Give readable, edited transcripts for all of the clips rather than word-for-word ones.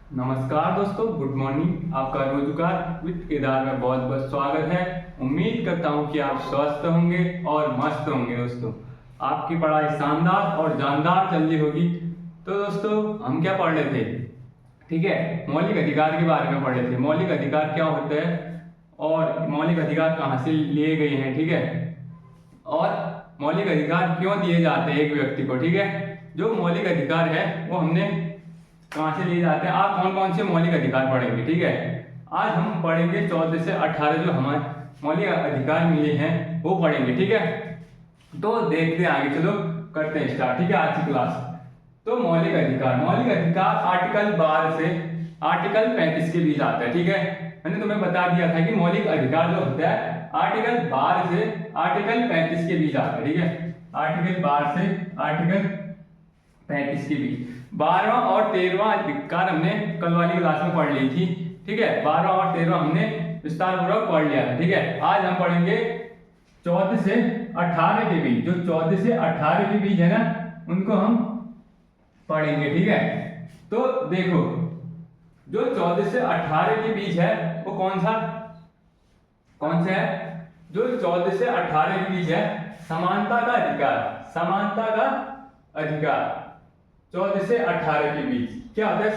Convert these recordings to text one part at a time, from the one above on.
नमस्कार दोस्तों, good morning. आपका रोजगार विद केदार में बहुत बहुत स्वागत है। उम्मीद करता हूं कि आप स्वस्थ होंगे और मस्त होंगे। दोस्तों, आपकी पढ़ाई शानदार और जानदार चल रही होगी। तो दोस्तों, हम क्या पढ़ रहे थे? ठीक है, मौलिक अधिकार के बारे में पढ़ रहे थे। मौलिक अधिकार क्या होते हैं और मौलिक अधिकार कहाँ से लिए गए हैं, ठीक है, और मौलिक अधिकार क्यों दिए जाते हैं एक व्यक्ति को। ठीक है, जो मौलिक अधिकार है वो हमने कहाँ से लिए जाते हैं। आप कौन कौन से मौलिक अधिकार पढ़ेंगे? ठीक है, आज हम पढ़ेंगे 14 से 18 जो हमारे मौलिक अधिकार मिले हैं वो पढ़ेंगे। ठीक है, तो देखते हैं आगे, चलो करते हैं स्टार्ट। ठीक है, आज की क्लास। तो मौलिक अधिकार आर्टिकल 12 से आर्टिकल 35 के बीच आता है। ठीक है, मैंने तुम्हें बता दिया था कि मौलिक अधिकार जो होता है आर्टिकल 12 से आर्टिकल 35 के बीच आता है। ठीक है, आर्टिकल 12 से आर्टिकल 35 के बीच 12वां और 13वां अधिकार हमने कल वाली क्लास में पढ़ ली थी। ठीक है, 12वां और 13वां हमने विस्तार पूर्वक पढ़ लिया था। ठीक है, आज हम पढ़ेंगे 14 से 18 के बीच। जो 14 से 18 के बीच है ना, उनको हम पढ़ेंगे। ठीक है, तो देखो, जो 14 से 18 के बीच है वो कौन सा है? जो 14 से 18 के बीच है समानता का अधिकार। 14 से 18 के बीच क्या होता है?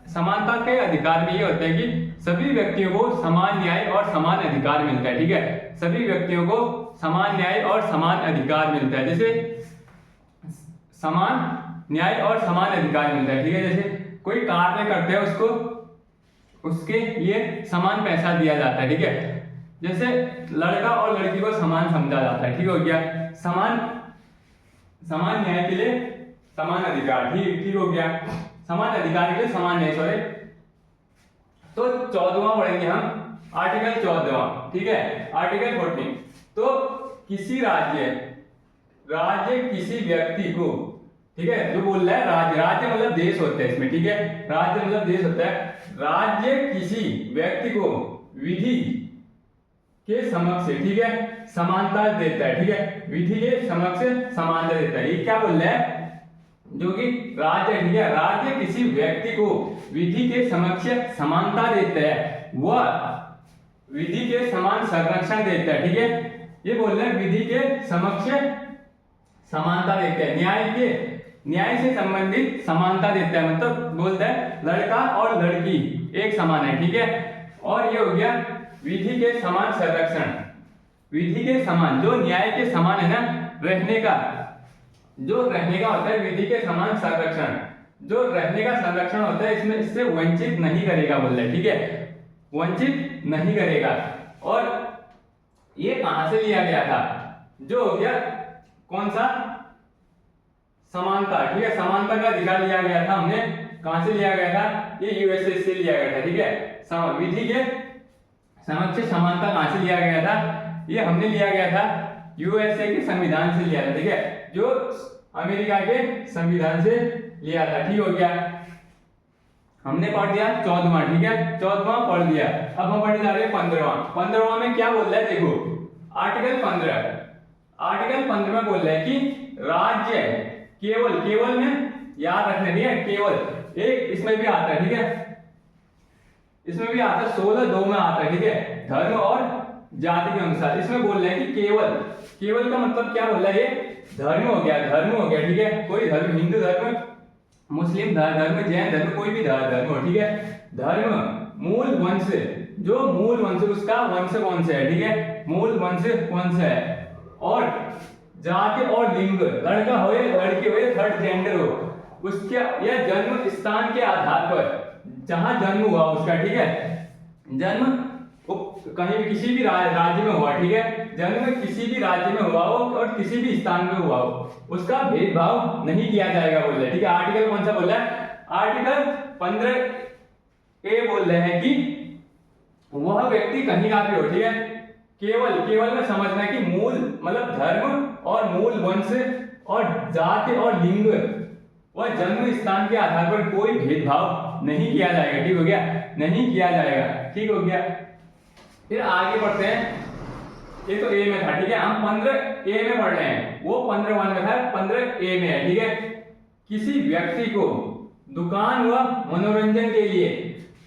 समानता के अधिकार में ये होता है कि सभी व्यक्तियों को समान न्याय और समान अधिकार मिलता है। ठीक है, सभी व्यक्तियों को समान न्याय और समान अधिकार मिलता है। जैसे समान न्याय और समान अधिकार मिलता है। ठीक है, जैसे कोई कार्य करते हैं उसके लिए समान पैसा दिया जाता है। ठीक है, जैसे लड़का और लड़की को समान समझा जाता है। ठीक हो गया, समान न्याय के लिए समान अधिकार। ठीक हो गया, समान अधिकार के लिए समान न्याय। सॉरी, तो 14वां पढ़ेंगे हम, आर्टिकल 14वां। ठीक है, आर्टिकल 14। तो किसी राज्य किसी व्यक्ति को, ठीक है, जो बोल रहा है राज्य मतलब देश होता है इसमें। ठीक है, राज्य मतलब देश होता है। राज्य किसी व्यक्ति को विधि के समक्ष, ठीक है, समानता देता है। ठीक है, विधि के समक्ष समानता देता है। ये क्या बोल रहा है? जो कि राज्य, ठीक है, राज्य किसी व्यक्ति को विधि के समक्ष समानता देता है, वह विधि के समान संरक्षण देता है। ठीक है, ये बोल रहे हैं विधि के समक्ष समानता देता है, न्याय से संबंधित समानता देता है। मतलब बोलता है लड़का और लड़की एक समान है। ठीक है, और ये हो गया विधि के समान संरक्षण। विधि के समान, जो न्याय के समान है ना, रहने का होता है विधि के समान संरक्षण। जो रहने का संरक्षण होता है इसमें इससे वंचित नहीं करेगा बोल रहे। ठीक है, वंचित नहीं करेगा। और ये कहां से लिया गया था? जो हो गया कौन सा? समानता। ठीक है, समानता का अधिकार लिया गया था हमने। कहां से लिया गया था? ये यूएसए से लिया गया था। ठीक है, विधि के समक्ष समानता कहां से लिया गया था? ये हमने लिया गया था यूएसए के संविधान से लिया था। ठीक है, जो अमेरिका के संविधान से लिया था। ठीक हो गया, हमने पढ़ दिया 14वां। ठीक है, 14वां पढ़ दिया। अब हम पढ़ने जा रहे हैं 15वां। 15वां में क्या बोल रहा है? देखो, आर्टिकल 15 में बोल रहा है कि राज्य केवल में याद रखने दिया, केवल एक इसमें भी आता है। ठीक है, इसमें भी आता है 16(2) में आता है। ठीक है, धर्म और जाति के अनुसार। इसमें बोल रहे हैं कि केवल का मतलब क्या बोल रहा है? ये धर्म हो गया। ठीक है, कोई धर्म, हिंदू धर्म, मुस्लिम धर्म, जैन धर्म, कोई भी धर्म हो। ठीक है, धर्म, मूल वंश, जो मूल वंश, उसका वंश कौन सा है? ठीक है, मूल वंश कौन सा है? और जाति और लिंग, लड़का हो या लड़की हो या थर्ड जेंडर हो, उसके या जन्म स्थान के आधार पर जहां जन्म हुआ उसका। ठीक है, जन्म कहीं भी किसी भी राज्य में हुआ। ठीक है, जन्म किसी भी राज्य में हुआ हो और किसी भी स्थान में हुआ हो, उसका भेदभाव नहीं किया जाएगा बोल रहे। ठीक है, आर्टिकल कौन सा बोल रहा है? आर्टिकल 15 बोल रहे हैं कि वह व्यक्ति कहीं का भी हो। ठीक है, केवल में समझना है कि मूल मतलब धर्म और मूल वंश और जाति और लिंग और जन्म स्थान के आधार पर कोई भेदभाव नहीं किया जाएगा। ठीक हो गया, नहीं किया जाएगा। ठीक हो गया, फिर आगे बढ़ते हैं। ये तो ए में था। ठीक है, हम 15A में पढ़ रहे हैं, वो 15(1) में था, 15A में है। ठीक है, किसी व्यक्ति को दुकान व मनोरंजन के लिए,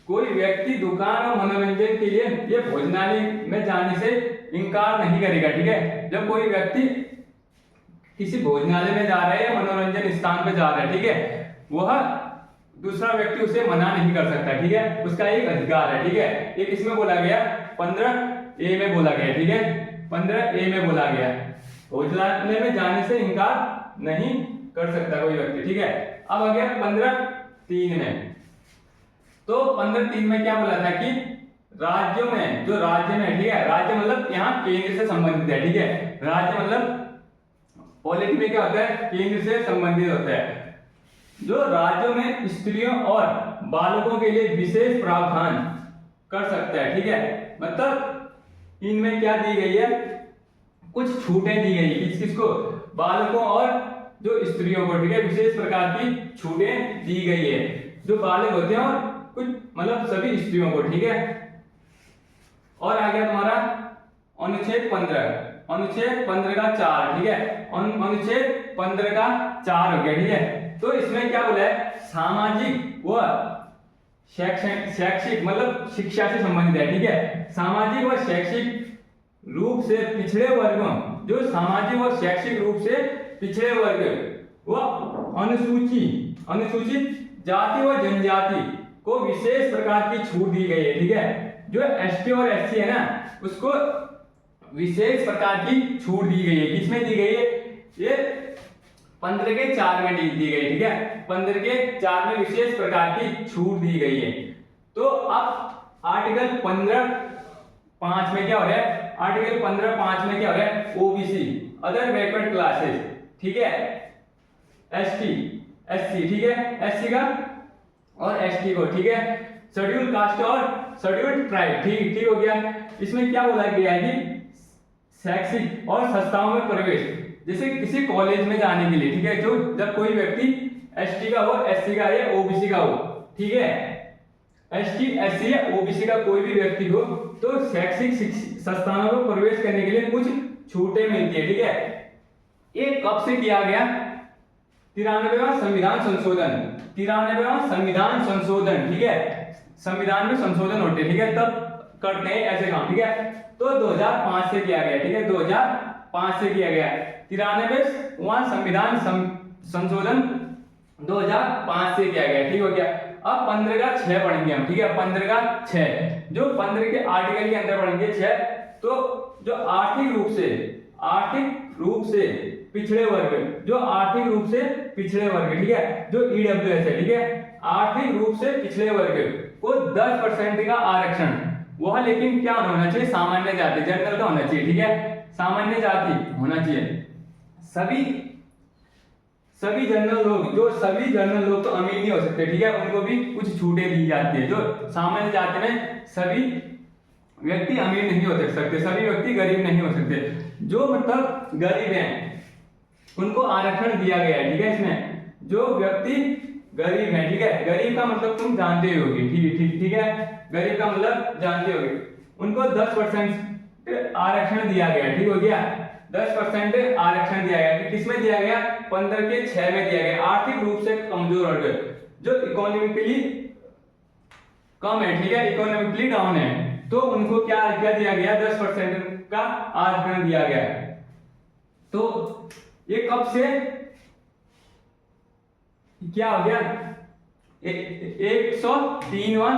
कोई व्यक्ति दुकान और मनोरंजन के लिए ये भोजनालय में जाने से इनकार नहीं करेगा। ठीक है, जब कोई व्यक्ति किसी भोजनालय में जा रहा है या मनोरंजन स्थान पे जा रहा है, ठीक है, वह दूसरा व्यक्ति उसे मना नहीं कर सकता। ठीक है, उसका एक अधिकार है। ठीक है, एक इसमें बोला गया 15A में बोला गया। ठीक है, 15A में बोला गया भोजनालय में जाने से इनकार नहीं कर सकता कोई व्यक्ति। ठीक है, अब आ गया 15(3) में। तो 15(3) में क्या बोला था कि राज्यों में, जो राज्य में, ठीक है, राज्य मतलब यहाँ केंद्र से संबंधित है। ठीक है, राज्य मतलब पॉलिटी में क्या होता है, केंद्र से संबंधित होता है। जो राज्यों में स्त्रियों और बालकों के लिए विशेष प्रावधान कर सकता है। ठीक है, मतलब इनमें क्या दी गई है, कुछ छूटें दी गई। किस किस को, बालकों और जो स्त्रियों को। ठीक है, विशेष प्रकार की छूटें दी गई है, जो बालक होते हैं और कुछ मतलब सभी स्त्रियों को। ठीक है, और आ गया तुम्हारा अनुच्छेद 15, अनुच्छेद 15 का 4। ठीक है, अनुच्छेद 15 का 4 हो गया। ठीक है, तो इसमें क्या बोला है, सामाजिक व शैक्षिक मतलब शिक्षा से संबंधित है। ठीक है, सामाजिक व शैक्षिक रूप से पिछड़े वर्गों, जो सामाजिक व शैक्षिक रूप से पिछड़े वर्ग व अनुसूचित जाति व जनजाति को विशेष प्रकार की छूट दी गई है। ठीक है, जो एसटी और एससी है ना, उसको विशेष प्रकार की छूट दी गई है। किसमें दी गई है, ये 15 के 4 में दी गई। ठीक है, 15 के 4 में विशेष प्रकार की छूट दी गई है। तो अब आर्टिकल 15(5) में क्या हो रहा है, आर्टिकल 15(5) में क्या हो रहा है, ओबीसी अदर बैकवर्ड क्लासेस, ठीक है, एसटी एससी, ठीक है, एससी का और एसटी को, ठीक है, शेड्यूल कास्ट और शेड्यूल ट्राइब। ठीक हो गया। इसमें क्या बोला गया है कि शैक्षिक और संस्थाओं में प्रवेश, जैसे किसी कॉलेज में जाने के लिए, ठीक है, जो जब कोई व्यक्ति एसटी का हो, एससी का या ओबीसी का हो, ठीक है, एसटी एससी या ओबीसी का कोई भी व्यक्ति हो, तो शैक्षिक संस्थानों में प्रवेश करने के लिए कुछ छूटें मिलती है। ठीक है, ये कब से किया गया, 93वां संविधान संशोधन, 93वां संविधान संशोधन, ठीक है, संविधान में संशोधन होते हैं, ठीक है, तब करते हैं ऐसे काम। ठीक है, तो 2005 से किया गया। ठीक है, 2005 से किया गया। 93वां संविधान संशोधन 2005 से किया गया। ठीक हो गया। अब 15 का 6 पढ़ेंगे हम। ठीक है, 15 का 6, जो 15 के आर्टिकल के अंदर पढ़ेंगे 6, तो जो आर्थिक रूप से पिछड़े वर्ग, जो आर्थिक रूप से पिछड़े वर्ग, ठीक है, जो ईडब्ल्यूएस है, ठीक है, आर्थिक रूप से पिछड़े वर्ग को 10% का आरक्षण, वह लेकिन क्या होना चाहिए, सामान्य जाति, जनरल का होना चाहिए। ठीक है, सामान्य जाति होना चाहिए। सभी जनरल लोग, जो सभी जनरल लोग तो अमीर नहीं हो सकते, ठीक है, उनको भी कुछ छूटें दी जाती है। जो सामान्य जाति में सभी व्यक्ति अमीर नहीं हो सकते, सभी व्यक्ति गरीब नहीं हो सकते, जो मतलब गरीब हैं उनको आरक्षण दिया गया है। ठीक है, इसमें जो व्यक्ति गरीब है, ठीक है, गरीब का मतलब तुम जानते होगे, ठीक है, गरीब का मतलब जानते होगे, उनको 10% आरक्षण दिया गया। ठीक हो गया, 10% आरक्षण दिया गया। किसमें दिया गया, 15 के 6 में दिया गया। आर्थिक रूप से कमजोर वर्ग, जो इकोनॉमिकली कम है, ठीक है, इकोनॉमिकली डाउन है, तो उनको क्या दिया गया, 10% का आरक्षण दिया गया। तो ये कब से क्या हो गया, 103वां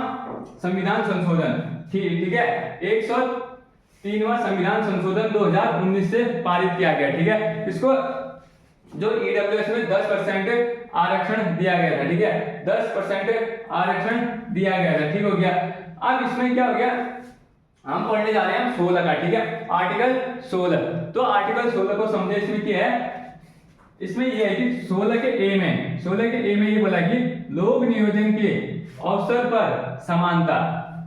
संविधान संशोधन, ठीक है, 103वां संविधान संशोधन 2019 से पारित किया गया। ठीक है, इसको जो ईडब्ल्यूएस में 10% आरक्षण दिया गया था। ठीक है, 10% आरक्षण दिया गया था। ठीक हो गया। अब इसमें क्या हो गया, हम पढ़ने जा रहे हैं 16 का। ठीक है, आर्टिकल 16। तो आर्टिकल 16 को समझे, इसमें क्या है, इसमें यह है कि 16 के ए में ये बोला कि लोक नियोजन के अवसर पर समानता,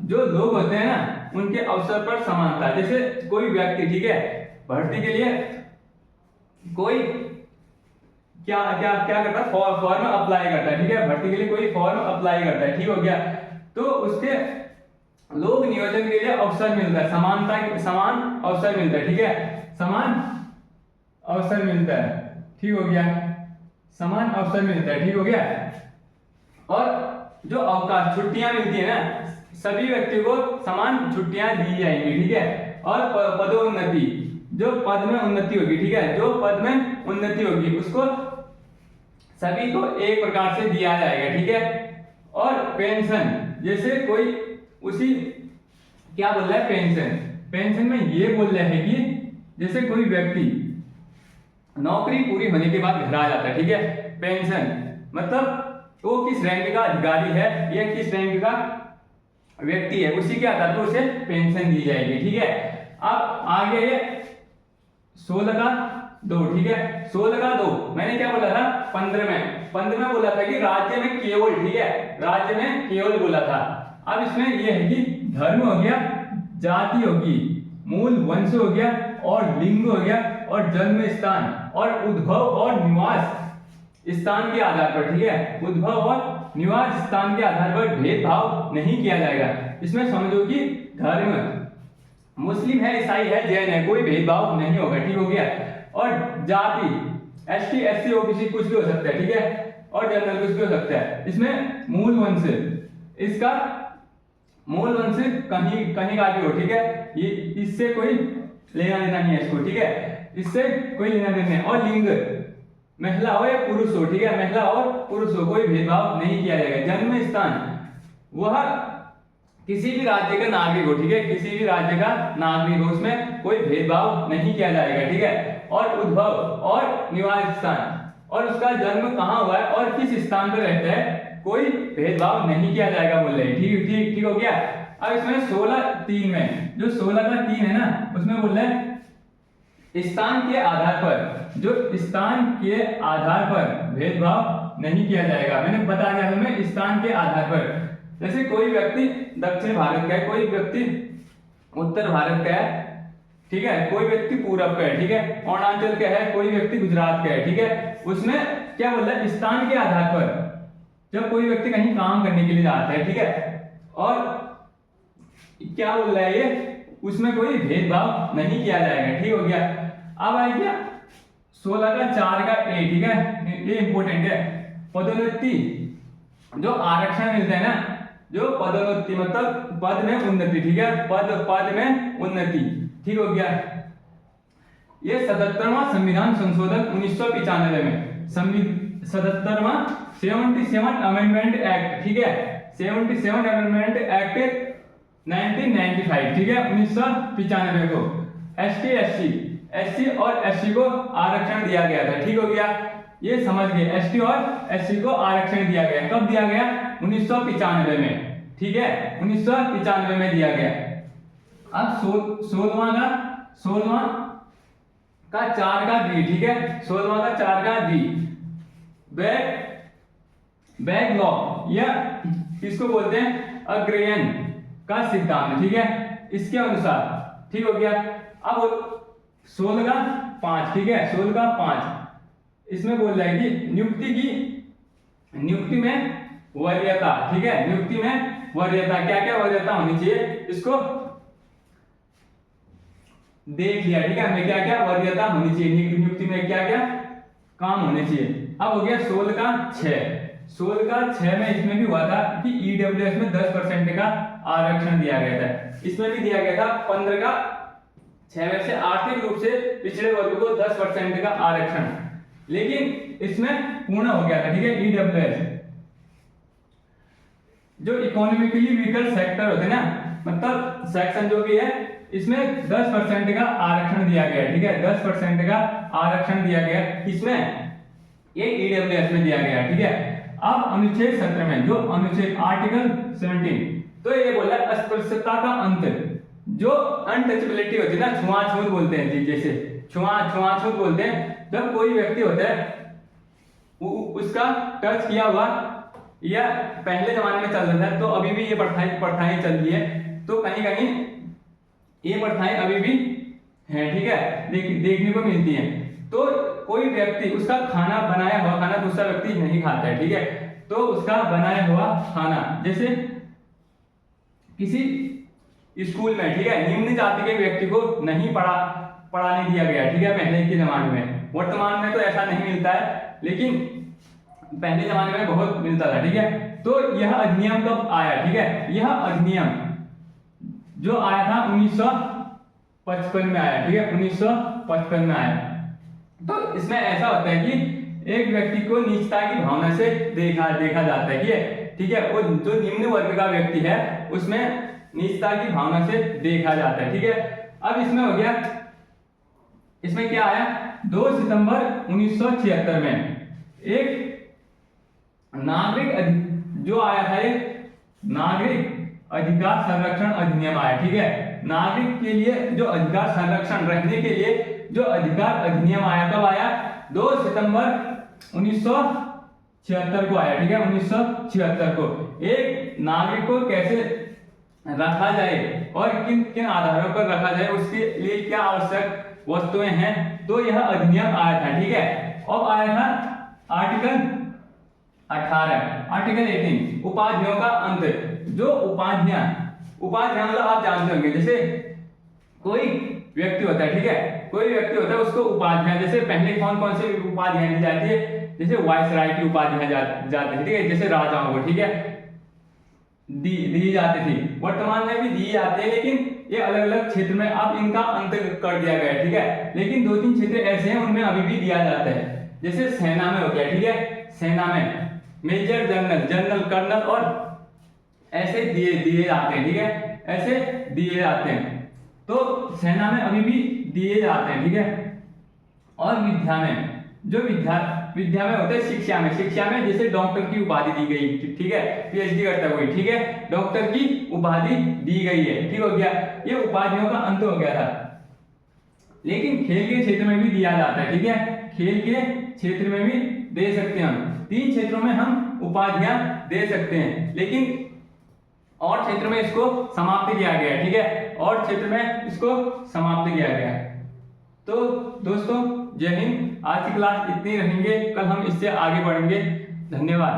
जो लोग होते हैं ना उनके अवसर पर समानता। जैसे कोई व्यक्ति, ठीक है, भर्ती के लिए कोई क्या करता है, फॉर्म अप्लाई करता है। ठीक है, भर्ती के लिए कोई फॉर्म अप्लाई करता है। ठीक हो गया। तो उसके लोक नियोजन के लिए अवसर मिलता है, समान अवसर मिलता है। ठीक है, समान अवसर मिलता है। ठीक हो गया, समान अवसर मिलता है। ठीक हो गया। और जो अवकाश छुट्टियां मिलती है ना, सभी व्यक्तियों को समान छुट्टियां दी जाएंगी, ठीक है। और पदोन्नति, जो पद में उन्नति होगी, ठीक है, जो पद में उन्नति होगी उसको सभी को एक प्रकार से दिया जाएगा, ठीक है। और पेंशन, जैसे कोई उसी क्या बोल रहा है, पेंशन, पेंशन में ये बोल रहा है कि जैसे कोई व्यक्ति नौकरी पूरी होने के बाद घर आ जाता है, ठीक है, पेंशन मतलब वो किस रैंक का अधिकारी है या किस रैंक का व्यक्ति है, उसी के आधार पर उसे पेंशन दी जाएगी, ठीक है। अब आगे ये 16 का 2, ठीक है, 16 का 2 मैंने क्या बोला था, 15 में बोला था कि राज्य में केवल, ठीक है, राज्य में केवल बोला था। अब इसमें यह है कि धर्म हो गया, जाति होगी, मूल वंश हो गया, और लिंग हो गया, और जन्म स्थान और उद्भव और निवास स्थान के आधार पर, ठीक है, उद्भव और निवास स्थान के आधार पर भेदभाव नहीं किया जाएगा। इसमें समझो कि धर्म मुस्लिम है, ईसाई है, जैन है, कोई भेदभाव नहीं होगा, ठीक हो गया। और जाति एसटी एससी ओबीसी कुछ भी हो सकता है, ठीक है, और जनरल कुछ भी हो सकता है। इसमें मूल वंश, इसका मूल वंश कहीं कहीं का भी हो, ठीक है, ये इससे कोई लेना देना नहीं है इसको, ठीक है, इससे कोई लेना देना नहीं। और लिंग महिला हो या पुरुष हो, ठीक है, महिला और पुरुष हो, कोई भेदभाव नहीं किया जाएगा। जन्म स्थान वह किसी भी राज्य का नागरिक हो, ठीक है, किसी भी राज्य का नागरिक हो, उसमें कोई भेदभाव नहीं किया जाएगा, ठीक है। और उद्भव और निवास स्थान, और उसका जन्म कहाँ हुआ है और किस स्थान पर रहता है, कोई भेदभाव नहीं किया जाएगा बोल रहे हैं, ठीक ठीक ठीक हो गया। अब इसमें 16(3) में जो 16 का 3 है ना, उसमें बोल रहे हैं स्थान के आधार पर, जो स्थान के आधार पर भेदभाव नहीं किया जाएगा। मैंने बता दिया तुम्हें, स्थान के आधार पर, जैसे कोई व्यक्ति दक्षिण भारत का है, कोई व्यक्ति उत्तर भारत का है, ठीक है, कोई व्यक्ति पूरब का है, ठीक है, अरुणाचल का है, कोई व्यक्ति गुजरात का है, ठीक है, उसमें क्या बोल रहा है, स्थान के आधार पर जब कोई व्यक्ति कहीं काम करने के लिए जाता है, ठीक है, और क्या बोल रहा है ये, उसमें कोई भेदभाव नहीं किया जाएगा, ठीक हो गया। अब आ गया 16 का 4 का ए, ठीक है, ये इंपॉर्टेंट है। पदोन्नति, जो आरक्षण मिलता है ना, जो पदोन्नति मतलब पद में उन्नति, ठीक है, पद में उन्नति, ठीक हो गया। ये 77वां संविधान संशोधन 1995 में 77वां 77 अमेंडमेंट एक्ट, ठीक है, 77 अमेंडमेंट एक्ट 1995, ठीक है, 1995 को एसटी और एससी को आरक्षण दिया गया था, ठीक हो गया। ये समझ गए, एसटी और एससी को आरक्षण दिया गया, कब दिया गया, 1995 में, ठीक है, 1995 में दिया गया। अब 16वां का 4 का बी, ठीक है, 16वां का 4 का बी, बैक लॉ या किसको बोलते हैं, अग्रयन का सिद्धांत, ठीक है, इसके अनुसार, ठीक हो गया। अब 16 का 5, ठीक है, 16 का 5 इसमें बोल रहा है कि नियुक्ति में वरीयता, ठीक है, नियुक्ति में वरीयता, क्या क्या वरीयता होनी चाहिए इसको देख लिया, ठीक है, हमें क्या क्या वरीयता होनी चाहिए, नियुक्ति में क्या क्या काम होने चाहिए। अब हो गया 16 का 6 में इसमें भी हुआ था कि ईडब्ल्यूएस में 10% का आरक्षण दिया गया था, इसमें भी दिया गया था 15 का 6 में से आर्थिक रूप से पिछड़े वर्ग को 10% का आरक्षण, लेकिन इसमें पूर्ण हो गया था, ठीक है, ईडब्ल्यूएस। जो इकोनॉमिकली वीकर सेक्टर होते हैं ना, मतलब सेक्शन जो भी है, इसमें 10% का आरक्षण दिया गया, ठीक है, 10% का आरक्षण दिया गया, इसमें ये ईडब्ल्यूएस में दिया गया, ठीक है। अब अनुच्छेद 17 में जो अनुच्छेद आर्टिकल 17, तो ये बोला अस्पृश्यता का अंत, जो अनटचेबिलिटी होती है ना, छुआछूत बोलते हैं जी, जैसे छुआछूत बोलते हैं, जब कोई व्यक्ति होता है उसका टच किया हुआ, या पहले जमाने में चल रहा था, तो अभी भी ये प्रथाएं चल रही है, तो कहीं कहीं ये प्रथाएं अभी भी हैं, ठीक है, देखने को मिलती हैं। तो कोई व्यक्ति उसका खाना बनाया हुआ खाना दूसरा व्यक्ति नहीं खाता है, ठीक है, तो उसका बनाया हुआ खाना, जैसे किसी स्कूल में, ठीक है, निम्न जाति के व्यक्ति को नहीं पढ़ाने दिया गया, ठीक है, पहले के जमाने में। वर्तमान में तो ऐसा नहीं मिलता है, लेकिन पहले जमाने में बहुत मिलता था, ठीक है। तो यह अधिनियम कब आया, ठीक है, यह अधिनियम जो आया था 1955 में आया, ठीक है, 1955 में आया। तो इसमें ऐसा होता है कि एक व्यक्ति को नीचता की भावना से देखा जाता है, ठीक है, वो जो निम्न वर्ग का व्यक्ति है उसमें नीचता की भावना से देखा जाता है, ठीक है। अब इसमें हो गया, इसमें क्या आया, 2 सितंबर 1976 में एक जो आया था, एक नागरिक अधिकार संरक्षण अधिनियम आया, ठीक है। नागरिक के लिए जो अधिकार संरक्षण रखने के लिए जो अधिकार अधिनियम आया, कब आया, 2 सितंबर 1976 को आया, ठीक है, 1976 को। एक नागरिक को कैसे रखा जाए और किन किन आधारों पर रखा जाए, उसके लिए क्या आवश्यक वस्तुएं हैं, तो यह अधिनियम आया था, ठीक है। अब आया था आर्टिकल 18, आर्टिकल 18 उपाधियों का अंत। जो उपाधियां मतलब आप जानते होंगे, जैसे कोई व्यक्ति होता है, ठीक है, कोई व्यक्ति होता है, उसको उपाधियां, जैसे पहले कौन कौन से उपाधियां दी जाती है, जैसे वायसराय की उपाधियां जाती है, ठीक है, जैसे राजाओं को, ठीक है, दी जाती थी, वर्तमान में भी दी जाती है, लेकिन ये अलग अलग क्षेत्र में अब इनका अंत कर दिया गया है, ठीक है। लेकिन 2-3 क्षेत्र ऐसे हैं उनमें अभी भी दिया जाता है, जैसे सेना में हो गया, ठीक है, सेना में मेजर जनरल कर्नल और ऐसे दिए जाते हैं, ठीक है, ऐसे दिए जाते हैं। तो सेना में अभी भी दिए जाते हैं, ठीक है। और विद्या में, जो विद्या में होते हैं, शिक्षा में जैसे डॉक्टर की उपाधि दी गई, ठीक है, पीएचडी करता है कोई, ठीक है, डॉक्टर की उपाधि दी गई है, ठीक हो गया, ये उपाधियों का अंत हो गया था। लेकिन खेल के क्षेत्र में भी दिया जाता है, ठीक है, खेल के क्षेत्र में भी दे सकते हैं हम, 3 क्षेत्रों में हम उपाधियां दे सकते हैं, लेकिन और क्षेत्र में इसको समाप्त किया गया है, ठीक है, और क्षेत्र में इसको समाप्त किया गया है। तो दोस्तों, जय हिंद। आज की क्लास इतनी रहेंगे, कल हम इससे आगे बढ़ेंगे। धन्यवाद।